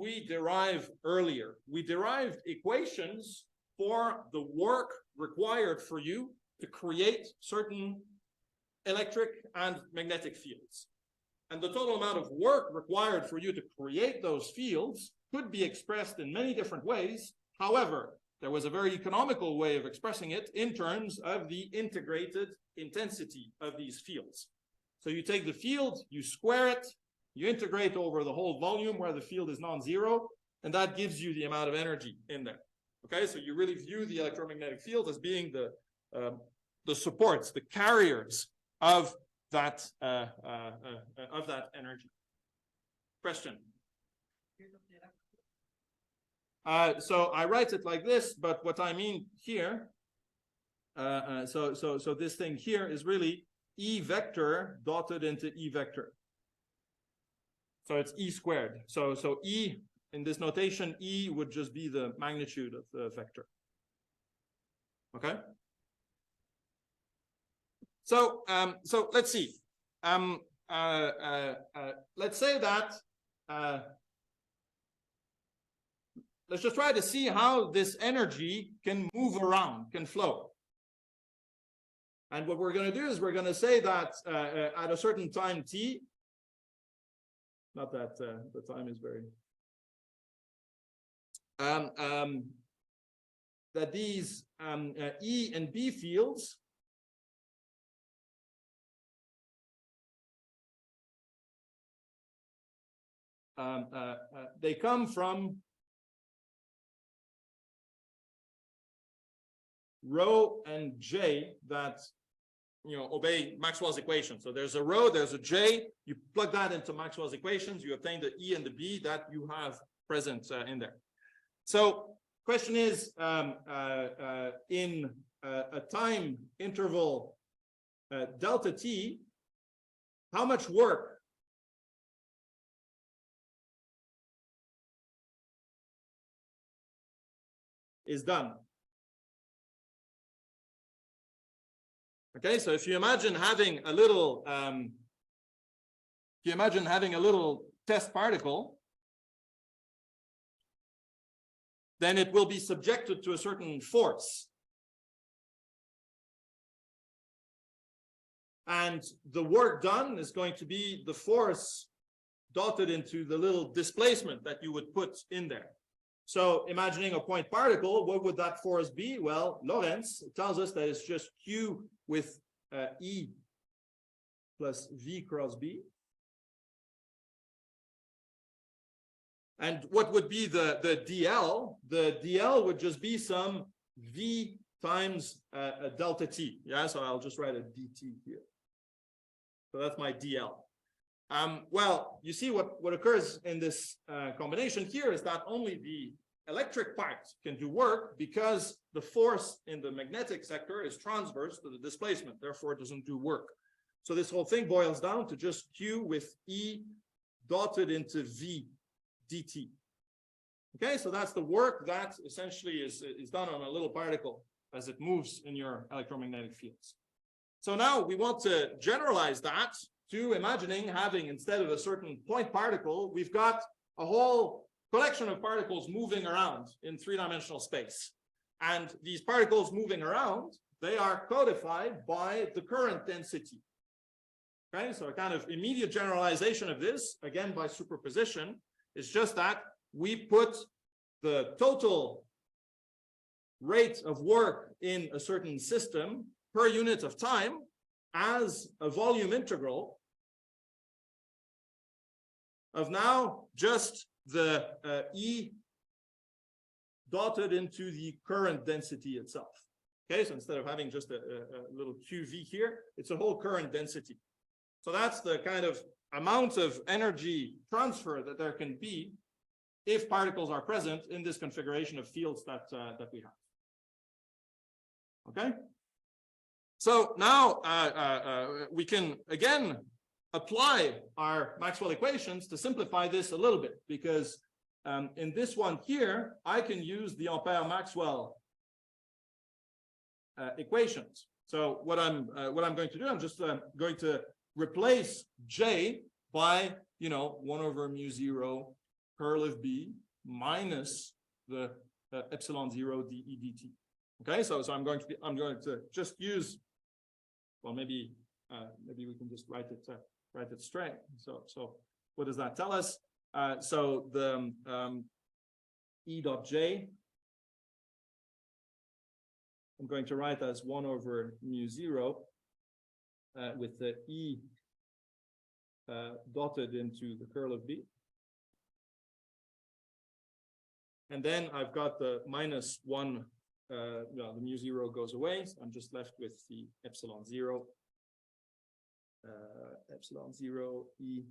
we derive earlier? We derived equations for the work required for you to create certain electric and magnetic fields. And the total amount of work required for you to create those fields could be expressed in many different ways. However, there was a very economical way of expressing it in terms of the integrated intensity of these fields. So you take the field, you square it, you integrate over the whole volume where the field is non-zero, and that gives you the amount of energy in there. Okay, so you really view the electromagnetic field as being the supports, the carriers of that energy. Question? So I write it like this, but what I mean here, so this thing here is really E vector dotted into E vector. So it's E squared. So E, in this notation, E would just be the magnitude of the vector. Okay? So let's see. Let's say that let's just try to see how this energy can move around, can flow. And what we're going to do is we're going to say that at a certain time t, not that the time is very, that these E and B fields they come from rho and J that obey Maxwell's equation. So there's a rho, there's a J. You plug that into Maxwell's equations, you obtain the E and the B that you have present in there. So question is, in a time interval delta t, how much work is done? Okay, so if you imagine having a little, test particle, then it will be subjected to a certain force. And the work done is going to be the force dotted into the little displacement that you would put in there. So imagining a point particle, what would that force be? Well, Lorentz tells us that it's just Q with E plus V cross B. And what would be the DL? The DL would just be some V times a delta T. Yeah, so I'll just write a DT here. So that's my DL. Well, you see what occurs in this combination here is that only the electric part can do work because the force in the magnetic sector is transverse to the displacement, therefore it doesn't do work. So this whole thing boils down to just Q with E dotted into V dt. Okay, so that's the work that essentially is done on a little particle as it moves in your electromagnetic fields. So now we want to generalize that to imagining having, instead of a certain point particle, we've got a whole collection of particles moving around in three-dimensional space. And these particles moving around, they are codified by the current density. Okay, so a kind of immediate generalization of this, again by superposition, is just that we put the total rate of work in a certain system per unit of time as a volume integral of now just the E dotted into the current density itself. Okay, so instead of having just a little QV here, it's a whole current density. So that's the kind of amount of energy transfer that there can be if particles are present in this configuration of fields that we have. Okay, so now we can again apply our Maxwell equations to simplify this a little bit, because in this one here, I can use the Ampere-Maxwell equations. So what I'm going to do, I'm just going to replace J by 1 over mu 0 curl of B minus the epsilon 0 dE dt. Okay, so I'm going to just use, well, maybe we can just write it straight. So what does that tell us? So the E dot J, I'm going to write as 1 over mu 0 with the E dotted into the curl of B. And then I've got the minus 1, well, the mu 0 goes away. So I'm just left with the epsilon 0 E,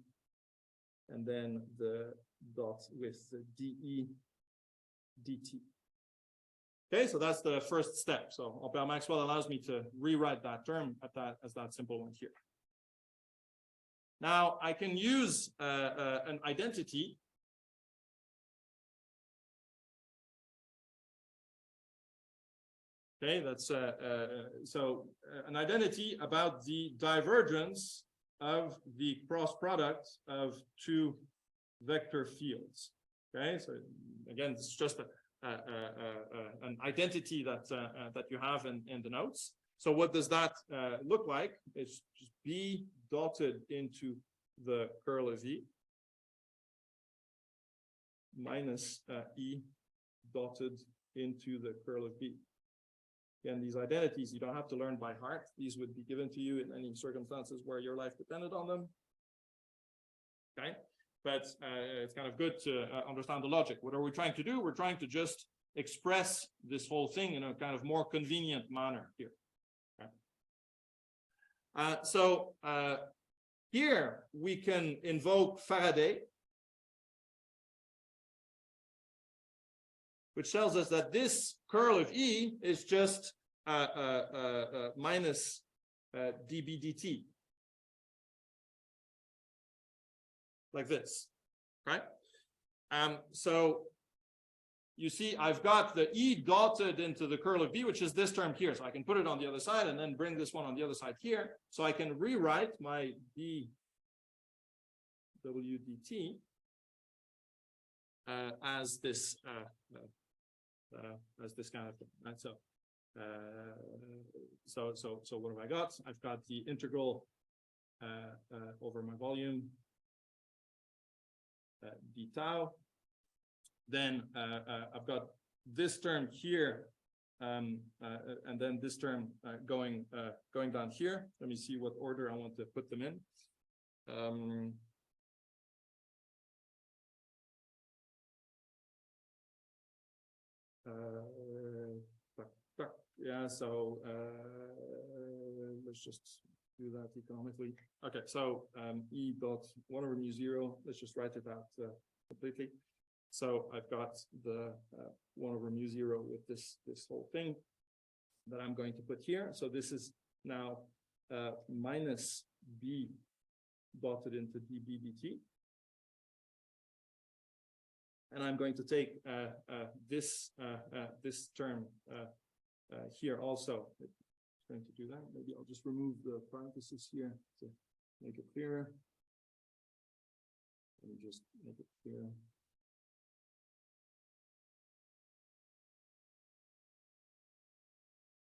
and then the dot with the dE dt. Okay, so that's the first step. So Ampère-Maxwell allows me to rewrite that term as that simple one here. Now I can use an identity. Okay, that's an identity about the divergence of the cross product of two vector fields. Okay, so again, it's just an identity that you have in the notes. So what does that look like? It's just B dotted into the curl of E minus E dotted into the curl of B. Again, these identities you don't have to learn by heart. These would be given to you in any circumstances where your life depended on them. Okay, but it's kind of good to understand the logic. What are we trying to do? We're trying to just express this whole thing in a kind of more convenient manner here. Okay. Here we can invoke Faraday, which tells us that this curl of E is just minus dB dt, like this, right? So you see, I've got the E dotted into the curl of B, which is this term here. So I can put it on the other side and then bring this one on the other side here. So I can rewrite my dW dt as this kind of thing, right? So what have I got? I've got the integral over my volume d tau. Then I've got this term here, and then this term going down here. Let me see what order I want to put them in. Yeah, so let's just do that economically. Okay, so E dot 1 over mu 0, let's just write it out completely. So I've got the 1 over mu 0 with this whole thing that I'm going to put here. So this is now minus B dotted into dB dt. And I'm going to take this term here also. It's going to do that. Maybe I'll just remove the parentheses here to make it clearer. Let me just make it clear.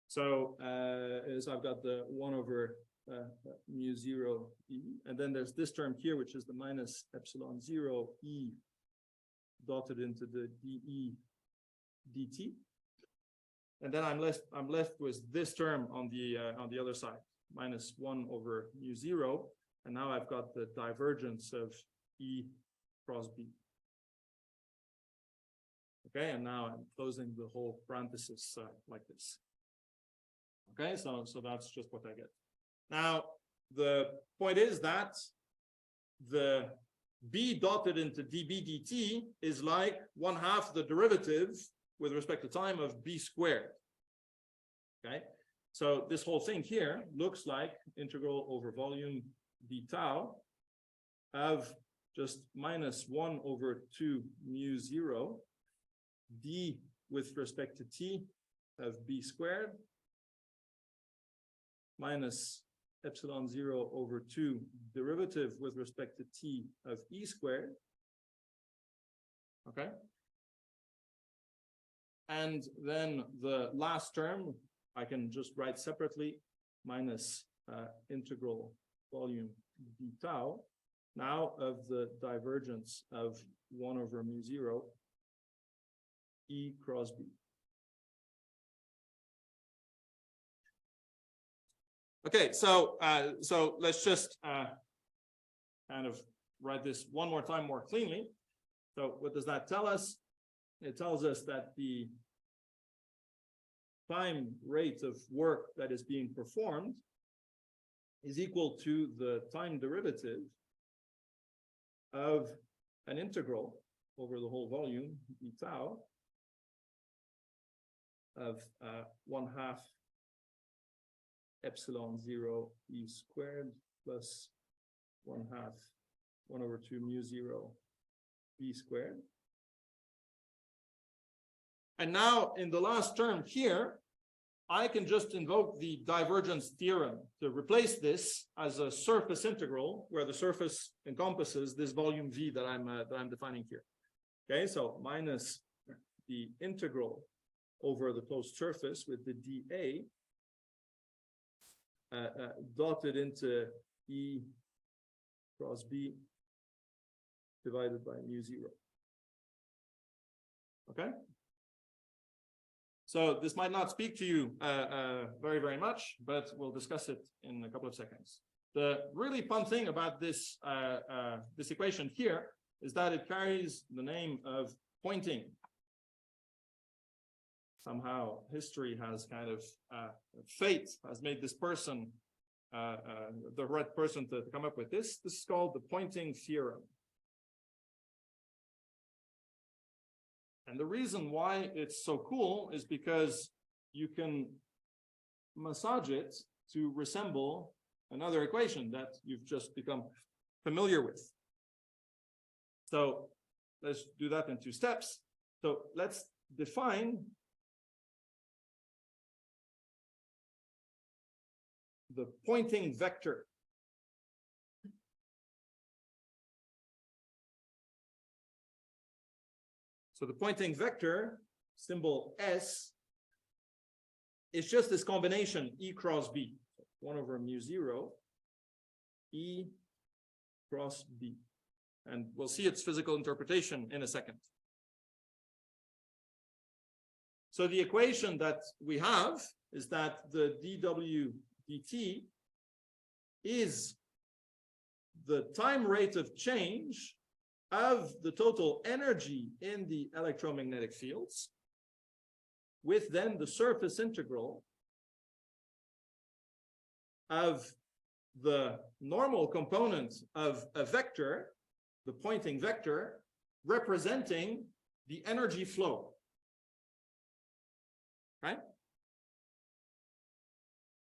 So I've got the 1 over mu 0 E, and then there's this term here, which is the minus epsilon 0 E dotted into the dE dt, and then I'm left with this term on the other side, minus 1 over mu 0, and now I've got the divergence of E cross B. Okay, and now I'm closing the whole parenthesis like this. Okay, so that's just what I get. Now the point is that the B dotted into dB dt is like 1/2 the derivative with respect to time of B squared. Okay, so this whole thing here looks like integral over volume d tau of just minus 1 over 2 mu 0 d with respect to t of B squared minus epsilon 0 over 2 derivative with respect to t of E squared okay? And then the last term, I can just write separately, minus integral volume d tau, now of the divergence of 1 over mu 0 E cross B. Okay, so let's just kind of write this one more time more cleanly. So what does that tell us? It tells us that the time rate of work that is being performed is equal to the time derivative of an integral over the whole volume, d tau, of 1/2 epsilon 0 e squared plus 1/2 1 over 2 mu 0 b squared. And now in the last term here, I can just invoke the divergence theorem to replace this as a surface integral where the surface encompasses this volume V that I'm defining here. Okay, so minus the integral over the closed surface with the dA dotted into E cross B divided by mu 0. Okay? So this might not speak to you very, very much, but we'll discuss it in a couple of seconds. The really fun thing about this, this equation here is that it carries the name of pointing. Somehow history has kind of, fate has made this person the right person to come up with this. This is called the pointing theorem. And the reason why it's so cool is because you can massage it to resemble another equation that you've just become familiar with. So let's do that in 2 steps. So let's define the pointing vector. So the pointing vector, symbol S, is just this combination E cross B. 1 over mu 0, E cross B. And we'll see its physical interpretation in a second. So the equation that we have is that the dW dt is the time rate of change of the total energy in the electromagnetic fields, with then the surface integral of the normal component of a vector, the pointing vector, representing the energy flow. Right?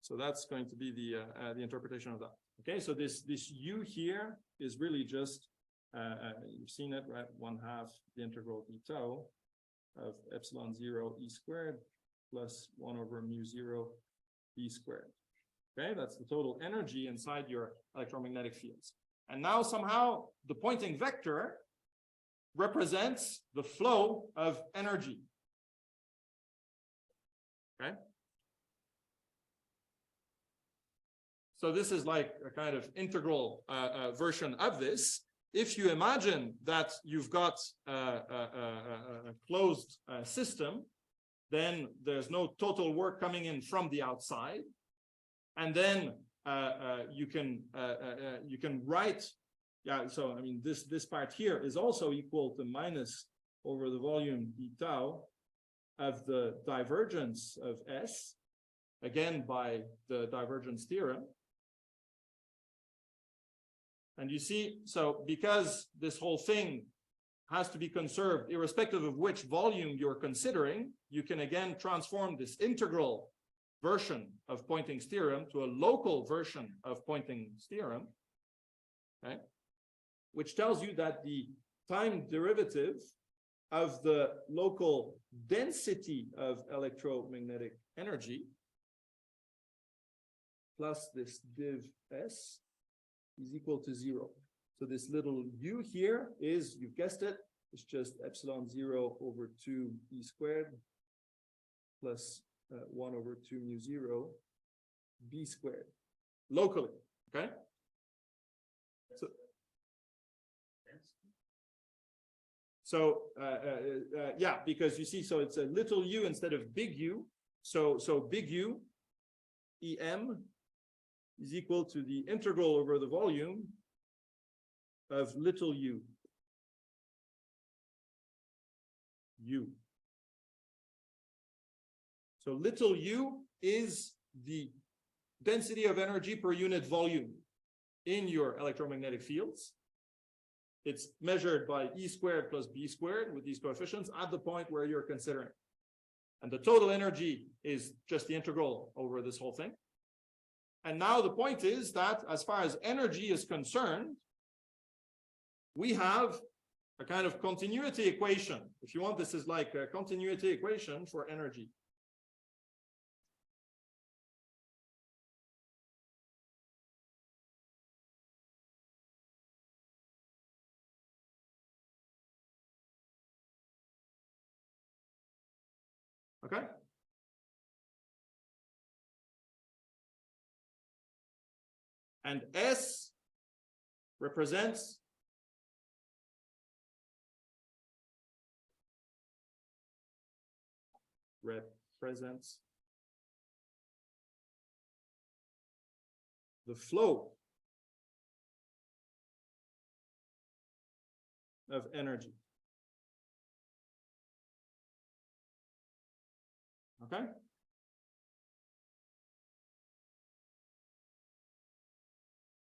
So that's going to be the interpretation of that. Okay, so this U here is really just you've seen it, right? 1/2 the integral d tau of epsilon 0 e squared plus 1 over mu 0 b squared. Okay, that's the total energy inside your electromagnetic fields. And now somehow the pointing vector represents the flow of energy. Okay. So this is like a kind of integral version of this. If you imagine that you've got a closed system, then there's no total work coming in from the outside, and then you can write, yeah. So I mean, this part here is also equal to minus over the volume d tau of the divergence of S, again by the divergence theorem. And you see, so because this whole thing has to be conserved irrespective of which volume you're considering, you can again transform this integral version of Poynting's theorem to a local version of Poynting's theorem, okay, which tells you that the time derivative of the local density of electromagnetic energy plus this div S is equal to 0. So this little u here is, you've guessed it, is just epsilon 0 over 2 E squared plus 1 over 2 mu 0 B squared locally, okay? So yeah, because you see, so it's a little u instead of big U. So big U, EM, is equal to the integral over the volume of little u, u. So little u is the density of energy per unit volume in your electromagnetic fields. It's measured by E squared plus B squared with these coefficients at the point where you're considering. And the total energy is just the integral over this whole thing. And now the point is that as far as energy is concerned, we have a kind of continuity equation. If you want, this is like a continuity equation for energy. Okay. And S represents the flow of energy. Okay.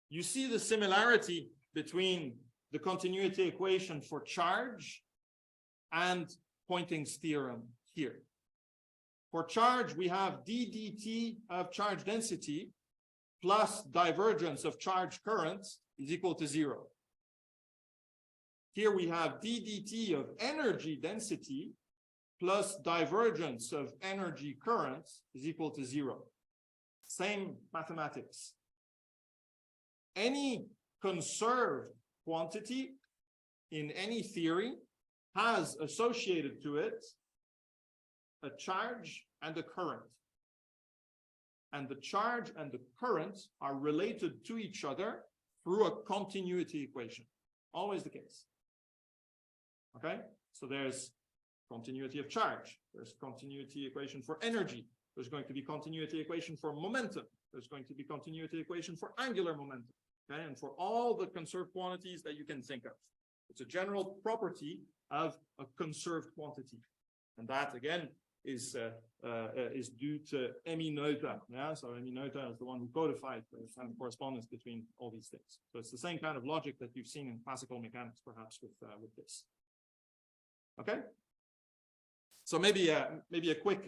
You see the similarity between the continuity equation for charge and Poynting's theorem here. For charge, we have d dt of charge density plus divergence of charge current is equal to 0. Here we have d dt of energy density plus divergence of energy current is equal to 0. Same mathematics. Any conserved quantity in any theory has associated to it a charge and a current. And the charge and the current are related to each other through a continuity equation. Always the case. Okay? So there's continuity of charge. There's continuity equation for energy. There's going to be continuity equation for momentum. There's going to be continuity equation for angular momentum. Okay? And for all the conserved quantities that you can think of. It's a general property of a conserved quantity. And that, again, is due to Emmy Noether. Yeah? So Emmy Noether is the one who codified the kind of correspondence between all these things. So it's the same kind of logic that you've seen in classical mechanics, perhaps, with this. Okay? So maybe a quick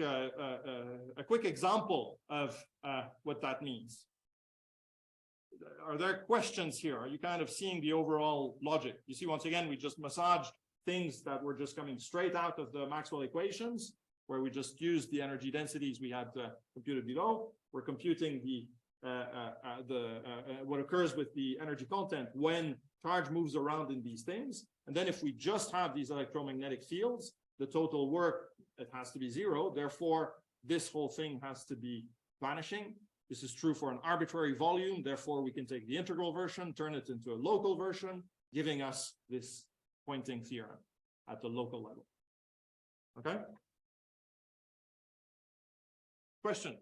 example of what that means. Are there questions here? Are you kind of seeing the overall logic? You see, once again, we just massaged things that were just coming straight out of the Maxwell equations, where we just used the energy densities we had computed below. We're computing what occurs with the energy content when charge moves around in these things. And then if we just have these electromagnetic fields, the total work, it has to be 0. Therefore, this whole thing has to be vanishing. This is true for an arbitrary volume. Therefore, we can take the integral version, turn it into a local version, giving us this Poynting theorem at the local level. Okay? Question?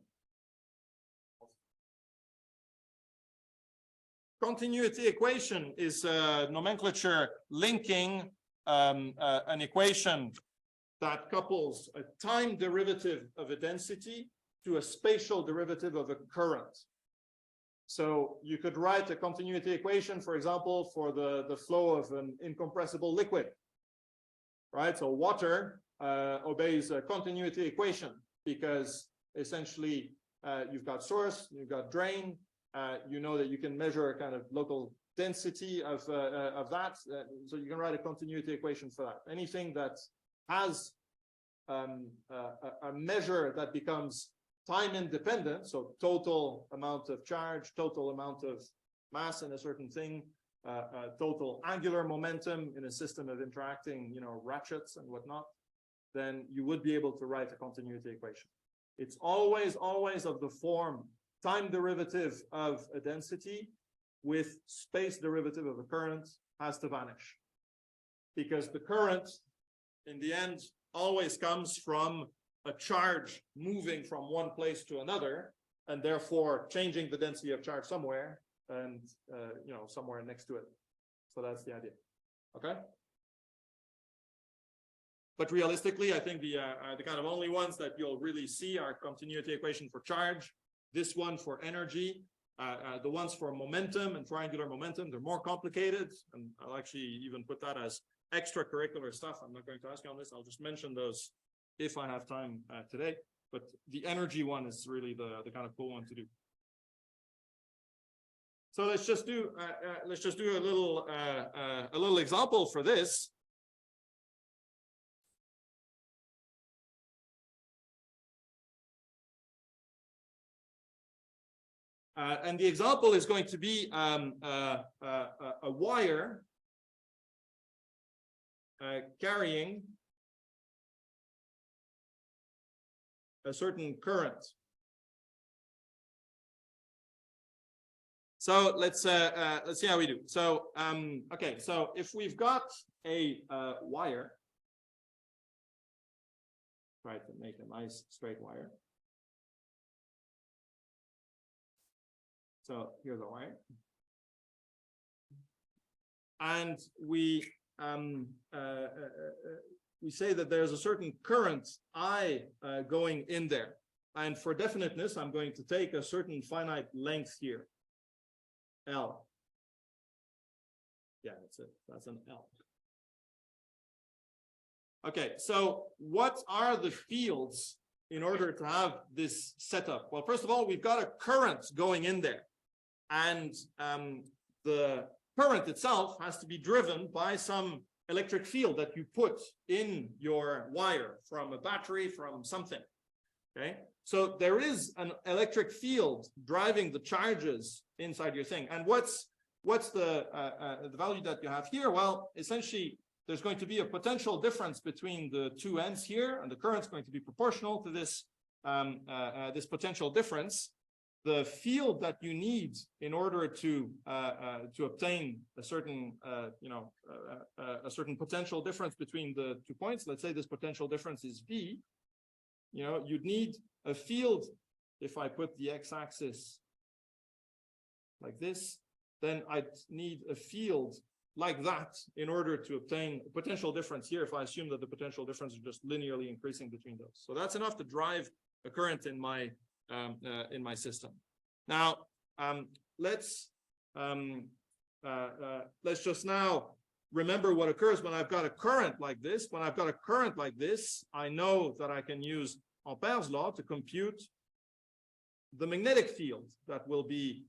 Continuity equation is a nomenclature linking an equation that couples a time derivative of a density to a spatial derivative of a current. So you could write a continuity equation, for example, for the flow of an incompressible liquid, right? So water obeys a continuity equation because essentially you've got source, you've got drain, you know that you can measure a kind of local density of that, so you can write a continuity equation for that. Anything that has a measure that becomes time independent, so total amount of charge, total amount of mass in a certain thing, total angular momentum in a system of interacting, you know, ratchets and whatnot, then you would be able to write a continuity equation. It's always of the form time derivative of a density with space derivative of a current has to vanish. Because the current, in the end, always comes from a charge moving from one place to another, and therefore changing the density of charge somewhere, and you know, somewhere next to it. So that's the idea. Okay. But realistically, I think the kind of only ones that you'll really see are continuity equation for charge, this one for energy, the ones for momentum and for angular momentum, they're more complicated, and I'll actually even put that as extracurricular stuff. I'm not going to ask you on this. I'll just mention those if I have time today. But the energy one is really the kind of cool one to do. So let's just do a little example for this. And the example is going to be a wire carrying a certain current. So let's see how we do. So okay, so if we've got a wire, try to make a nice straight wire. So here's a wire, and we say that there's a certain current I going in there, and for definiteness, I'm going to take a certain finite length here, L. Yeah, that's it. That's an L. Okay, so what are the fields in order to have this setup? Well, first of all, we've got a current going in there. And the current itself has to be driven by some electric field that you put in your wire from a battery, from something. Okay, so there is an electric field driving the charges inside your thing. And what's the value that you have here? Well, essentially, there's going to be a potential difference between the two ends here, and the current's going to be proportional to this this potential difference. The field that you need in order to obtain a certain a certain potential difference between the 2 points. Let's say this potential difference is V. You know, you'd need a field. If I put the x-axis like this, then I'd need a field like that in order to obtain a potential difference here, if I assume that the potential difference is just linearly increasing between those. So that's enough to drive a current in my system. Now let's just now remember what occurs when I've got a current like this. When I've got a current like this, I know that I can use Ampere's law to compute the magnetic field that will be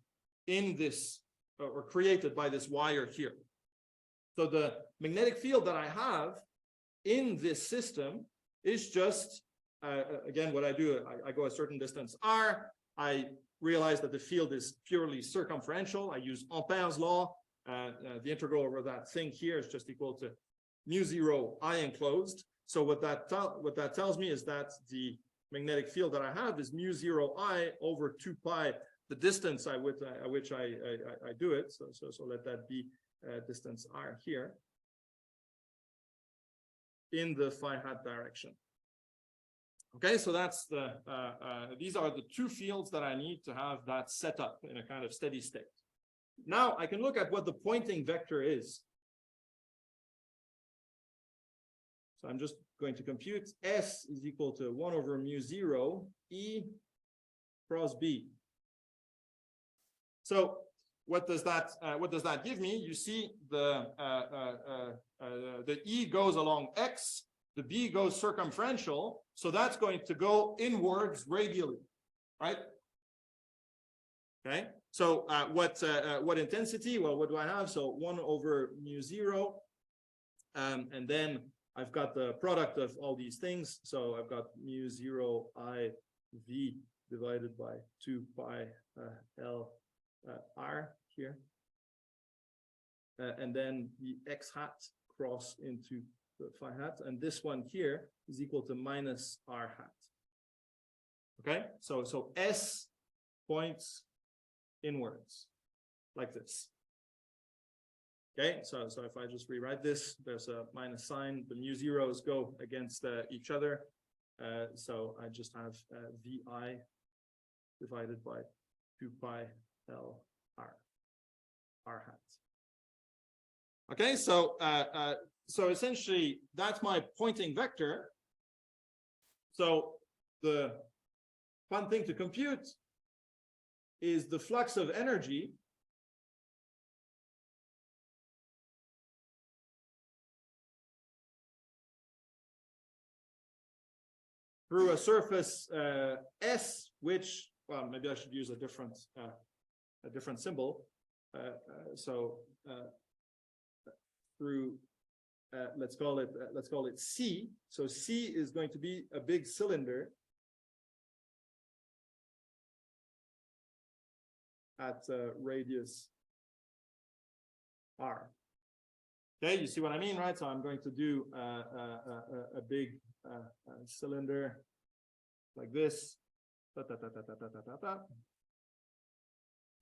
in this or created by this wire here. So the magnetic field that I have in this system is just, again, what I do, I go a certain distance r. I realize that the field is purely circumferential. I use Ampere's law. The integral over that thing here is just equal to mu0 I enclosed. So what that tells me is that the magnetic field that I have is mu0 I over 2 pi, the distance at which I do it. So let that be distance r here in the phi hat direction. Okay, so that's the these are the two fields that I need to have that set up in a kind of steady state. Now I can look at what the pointing vector is. So I'm just going to compute S is equal to 1 over mu0 E cross B. So what does that give me? You see the E goes along X, the B goes circumferential, so that's going to go inwards radially, right? Okay, so what intensity? Well, what do I have? So 1 over mu0, and then I've got the product of all these things. So I've got mu0 I V divided by 2 pi L R here. and then the x hat cross into the phi hat, and this one here is equal to minus r hat. Okay, so S points inwards like this. Okay, so if I just rewrite this, there's a minus sign, the mu zeros go against each other. So I just have VI divided by 2 pi L R hat. Okay, so essentially that's my pointing vector. So the fun thing to compute is the flux of energy through a surface S, which, well, maybe I should use a different symbol. Through let's call it C. So C is going to be a big cylinder at radius R. Okay, you see what I mean, right? So I'm going to do a big cylinder like this. And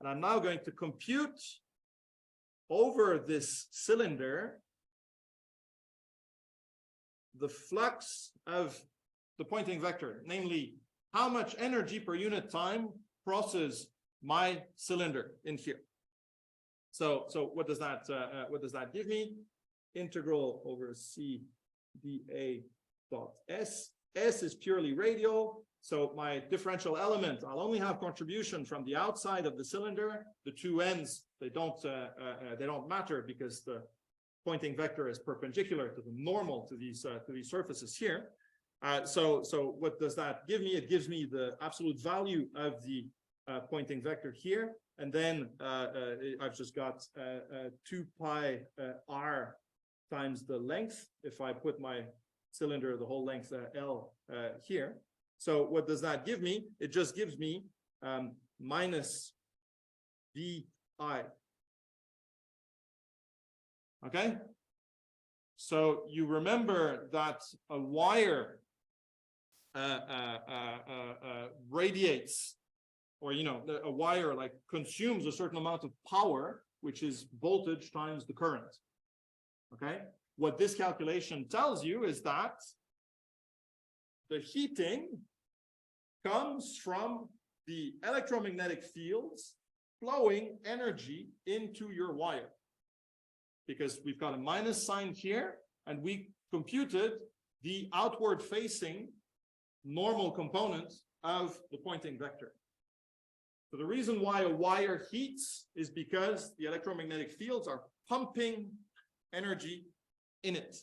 I'm now going to compute over this cylinder the flux of the pointing vector, namely how much energy per unit time crosses my cylinder in here. So what does that give me? Integral over C dA dot S. S is purely radial. So my differential element, I'll only have contribution from the outside of the cylinder. The two ends, they don't matter because the pointing vector is perpendicular to the normal to these surfaces here. So what does that give me? It gives me the absolute value of the pointing vector here, and then I've just got 2 pi r times the length. If I put my cylinder the whole length L here. So what does that give me? It just gives me minus vi. Okay. So you remember that a wire radiates, or a wire like consumes a certain amount of power, which is voltage times the current. Okay. What this calculation tells you is that the heating comes from the electromagnetic fields flowing energy into your wire, because we've got a minus sign here, and we computed the outward facing normal component of the pointing vector. So the reason why a wire heats is because the electromagnetic fields are pumping energy in it.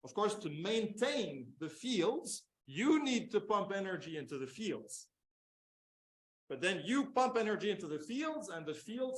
Of course, to maintain the fields, you need to pump energy into the fields. But then you pump energy into the fields, and the fields